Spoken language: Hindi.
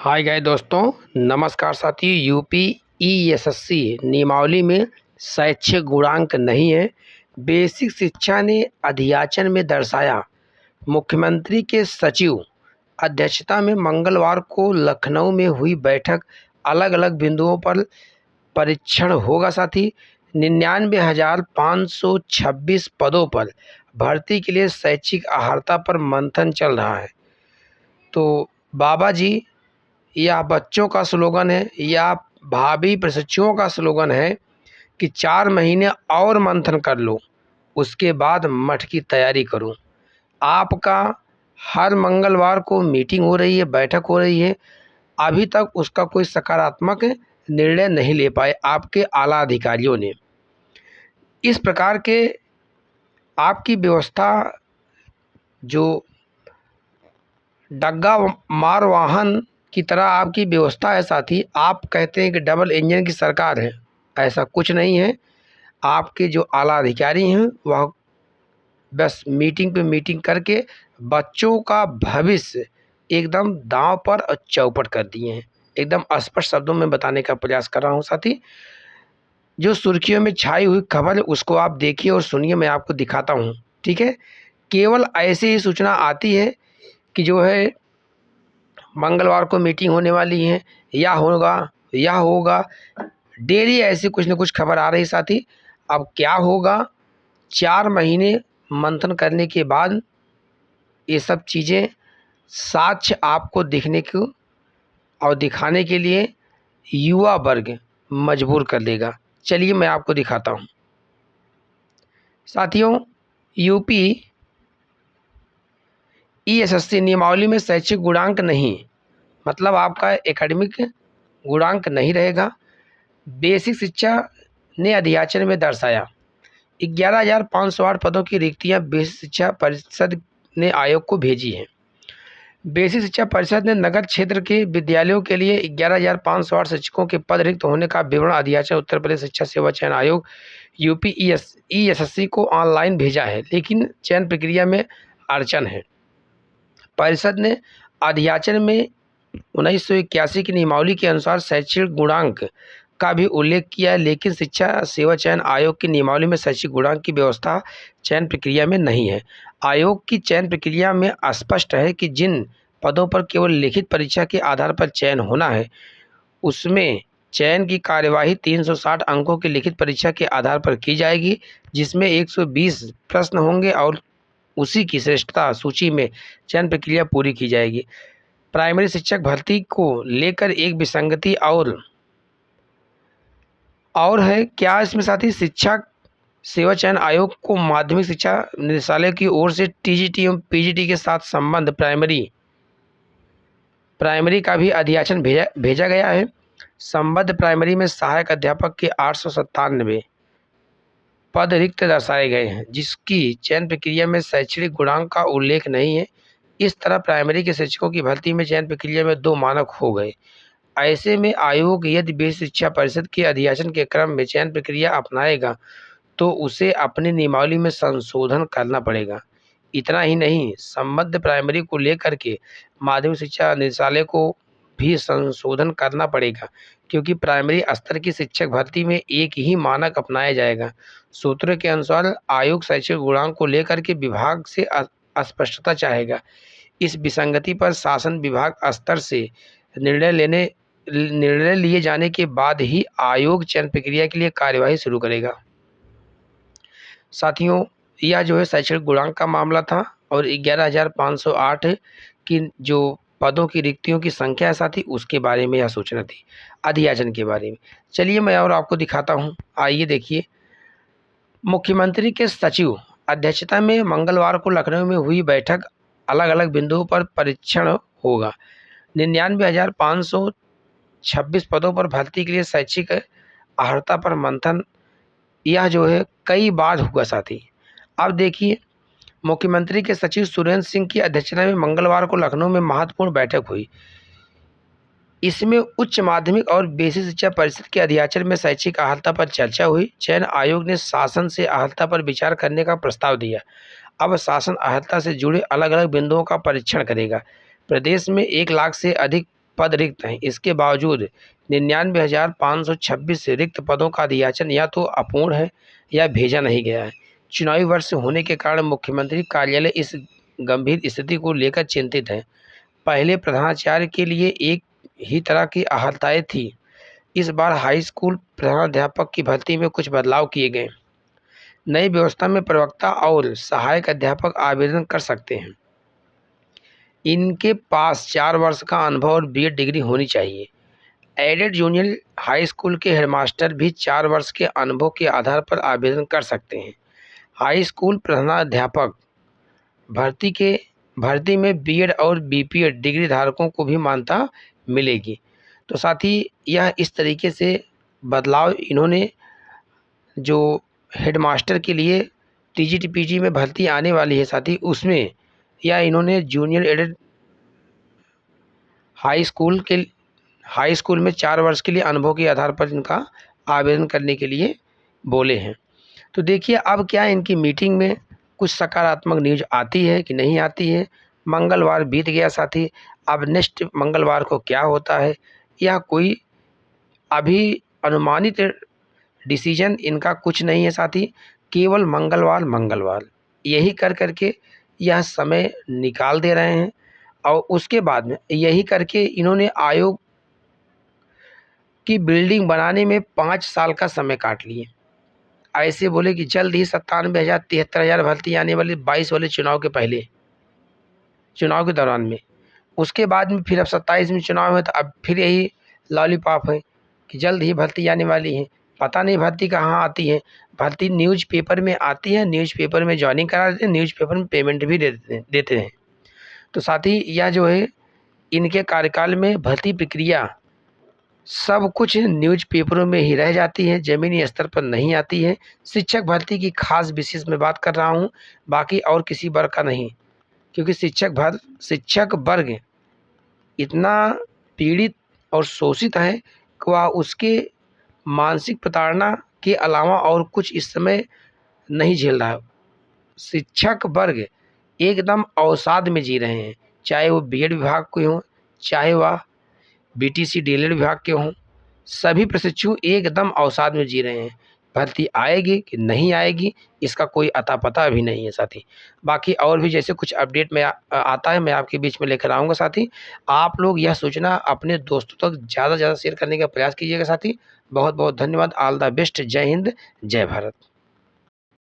हाय गाय दोस्तों, नमस्कार साथियों। यूपी ईएसएससी नियमावली में शैक्षिक गुणांक नहीं है। बेसिक शिक्षा ने अधियाचन में दर्शाया। मुख्यमंत्री के सचिव अध्यक्षता में मंगलवार को लखनऊ में हुई बैठक। अलग अलग बिंदुओं पर परीक्षण होगा। साथी 99,526 पदों पर भर्ती के लिए शैक्षिक अर्हता पर मंथन चल रहा है। तो बाबा जी या बच्चों का स्लोगन है या भावी प्रशिक्षुओं का स्लोगन है कि 4 महीने और मंथन कर लो, उसके बाद मठ की तैयारी करो। आपका हर मंगलवार को मीटिंग हो रही है, बैठक हो रही है। अभी तक उसका कोई सकारात्मक निर्णय नहीं ले पाए आपके आला अधिकारियों ने। इस प्रकार के आपकी व्यवस्था जो डग्गा मार वाहन की तरह आपकी व्यवस्था है। साथी आप कहते हैं कि डबल इंजन की सरकार है, ऐसा कुछ नहीं है। आपके जो आला अधिकारी हैं वह बस मीटिंग पे मीटिंग करके बच्चों का भविष्य एकदम दांव पर और चौपट कर दिए हैं। एकदम स्पष्ट शब्दों में बताने का प्रयास कर रहा हूं। साथी जो सुर्खियों में छाई हुई खबर है उसको आप देखिए और सुनिए, मैं आपको दिखाता हूं। ठीक है, केवल ऐसी ही सूचना आती है कि जो है मंगलवार को मीटिंग होने वाली है या होगा। डेली ऐसी कुछ न कुछ खबर आ रही। साथी अब क्या होगा, 4 महीने मंथन करने के बाद ये सब चीज़ें साक्ष्य आपको दिखने को और दिखाने के लिए युवा वर्ग मजबूर कर देगा। चलिए मैं आपको दिखाता हूँ। साथियों, यूपी ईएसएससी नियमावली में शैक्षिक गुणांक नहीं, मतलब आपका एकेडमिक गुणांक नहीं रहेगा। बेसिक शिक्षा ने अधियाचन में दर्शाया। 11,508 पदों की रिक्तियां बेसिक शिक्षा परिषद ने आयोग को भेजी हैं। बेसिक शिक्षा परिषद ने नगर क्षेत्र के विद्यालयों के लिए 11,508 शिक्षकों के पद रिक्त होने का विवरण अधियाचन उत्तर प्रदेश शिक्षा सेवा चयन आयोग यूपी ईएसएससी को ऑनलाइन भेजा है, लेकिन चयन प्रक्रिया में अड़चन है। परिषद ने अधियाचन में 1981 की नियमावली के अनुसार शैक्षिक गुणांक का भी उल्लेख किया है, लेकिन शिक्षा सेवा चयन आयोग की नियमावली में शैक्षिक गुणांक की व्यवस्था चयन प्रक्रिया में नहीं है। आयोग की चयन प्रक्रिया में स्पष्ट है कि जिन पदों पर केवल लिखित परीक्षा के आधार पर चयन होना है, उसमें चयन की कार्यवाही 360 अंकों की लिखित परीक्षा के आधार पर की जाएगी, जिसमें 120 प्रश्न होंगे और उसी की श्रेष्ठता सूची में चयन प्रक्रिया पूरी की जाएगी। प्राइमरी शिक्षक भर्ती को लेकर एक विसंगति और है क्या इसमें साथी, शिक्षा सेवा चयन आयोग को माध्यमिक शिक्षा निदेशालय की ओर से टीजीटी एवं पीजीटी के साथ संबंध प्राइमरी का भी अधियाचन भेजा गया है। संबद्ध प्राइमरी में सहायक अध्यापक के 897 पद रिक्त दर्शाए गए हैं, जिसकी चयन प्रक्रिया में शैक्षणिक गुणांक का उल्लेख नहीं है। इस तरह प्राइमरी के शिक्षकों की भर्ती में चयन प्रक्रिया में 2 मानक हो गए। ऐसे में आयोग यदि बेसिक शिक्षा परिषद के अधियाचन के क्रम में चयन प्रक्रिया अपनाएगा तो उसे अपनी नियमावली में संशोधन करना पड़ेगा। इतना ही नहीं, संबद्ध प्राइमरी को लेकर के माध्यमिक शिक्षा निदेशालय को भी संशोधन करना पड़ेगा, क्योंकि प्राइमरी स्तर की शिक्षक भर्ती में एक ही मानक अपनाया जाएगा। सूत्रों के अनुसार आयोग शैक्षिक गुणांक को लेकर के विभाग से स्पष्टता चाहेगा। इस विसंगति पर शासन विभाग स्तर से निर्णय लिए जाने के बाद ही आयोग चयन प्रक्रिया के लिए कार्यवाही शुरू करेगा। साथियों, यह जो है शैक्षणिक गुणांक का मामला था और 11,508 की जो पदों की रिक्तियों की संख्या है साथी, उसके बारे में यह सूचना थी, अधियाचन के बारे में। चलिए मैं और आपको दिखाता हूँ। आइए देखिए, मुख्यमंत्री के सचिव अध्यक्षता में मंगलवार को लखनऊ में हुई बैठक। अलग अलग बिंदुओं पर परीक्षण होगा। 99,526 पदों पर भर्ती के लिए शैक्षिक अर्हता पर मंथन, यह जो है कई बार हुआ साथी। अब देखिए, मुख्यमंत्री के सचिव सुरेंद्र सिंह की अध्यक्षता में मंगलवार को लखनऊ में महत्वपूर्ण बैठक हुई। इसमें उच्च माध्यमिक और बेसिक शिक्षा परिषद के अधियाचन में शैक्षिक अर्हता पर चर्चा हुई। चयन आयोग ने शासन से अर्हता पर विचार करने का प्रस्ताव दिया। अब शासन अर्हता से जुड़े अलग अलग बिंदुओं का परीक्षण करेगा। प्रदेश में 1 लाख से अधिक पद रिक्त हैं। इसके बावजूद 99,526 रिक्त पदों का अधियाचन या तो अपूर्ण है या भेजा नहीं गया है। चुनावी वर्ष होने के कारण मुख्यमंत्री कार्यालय इस गंभीर स्थिति को लेकर चिंतित है। पहले प्रधानाचार्य के लिए एक ही तरह की आहलताएं थी। इस बार हाई स्कूल प्रधानाध्यापक की भर्ती में कुछ बदलाव किए गए। नई व्यवस्था में प्रवक्ता और सहायक अध्यापक आवेदन कर सकते हैं। इनके पास 4 वर्ष का अनुभव और बीएड डिग्री होनी चाहिए। एडेड जूनियर हाई स्कूल के हेडमास्टर भी 4 वर्ष के अनुभव के आधार पर आवेदन कर सकते हैं। हाई स्कूल प्रधानाध्यापक भर्ती में बीएड और बीपीएड डिग्री धारकों को भी मान्यता मिलेगी। तो साथ ही यह इस तरीके से बदलाव इन्होंने जो हेडमास्टर के लिए टीजीटी पीजी में भर्ती आने वाली है साथ ही उसमें या इन्होंने जूनियर एडेड हाई स्कूल में 4 वर्ष के लिए अनुभव के आधार पर इनका आवेदन करने के लिए बोले हैं। तो देखिए अब क्या इनकी मीटिंग में कुछ सकारात्मक न्यूज आती है कि नहीं आती है। मंगलवार बीत गया साथी, अब नेक्स्ट मंगलवार को क्या होता है यह कोई अभी अनुमानित डिसीजन इनका कुछ नहीं है साथी। केवल मंगलवार यही कर के यह समय निकाल दे रहे हैं और उसके बाद में यही करके इन्होंने आयोग की बिल्डिंग बनाने में 5 साल का समय काट लिए। ऐसे बोले कि जल्द ही 97,000 73,000 भर्ती आने वाली 22 वाले चुनाव के पहले चुनाव के दौरान में। उसके बाद में फिर अब 27 में चुनाव है तो अब फिर यही लॉलीपॉप है कि जल्द ही भर्ती आने वाली है। पता नहीं भर्ती कहाँ आती है। भर्ती न्यूज़पेपर में आती है, न्यूज़पेपर में ज्वाइनिंग करा देते हैं, न्यूज़पेपर में पेमेंट भी देते हैं। तो साथ ही यह जो है इनके कार्यकाल में भर्ती प्रक्रिया सब कुछ न्यूज़पेपरों में ही रह जाती है, ज़मीनी स्तर पर नहीं आती है। शिक्षक भर्ती की खास विशेष मैं बात कर रहा हूँ, बाकी और किसी वर्ग का नहीं, क्योंकि शिक्षक वर्ग इतना पीड़ित और शोषित है कि वह उसके मानसिक प्रताड़ना के अलावा और कुछ इस समय नहीं झेल रहा है। शिक्षक वर्ग एकदम अवसाद में जी रहे हैं, चाहे वो बीएड विभाग के हों, चाहे वह बीटीसी डीएलएड विभाग के हों, सभी प्रशिक्षु एकदम अवसाद में जी रहे हैं। भर्ती आएगी कि नहीं आएगी इसका कोई अता पता भी नहीं है साथी। बाकी और भी जैसे कुछ अपडेट में आता है मैं आपके बीच में लेकर आऊँगा साथी। आप लोग यह सूचना अपने दोस्तों तक ज़्यादा से ज़्यादा शेयर करने का प्रयास कीजिएगा साथी। बहुत बहुत धन्यवाद। All the best. जय हिंद, जय भारत।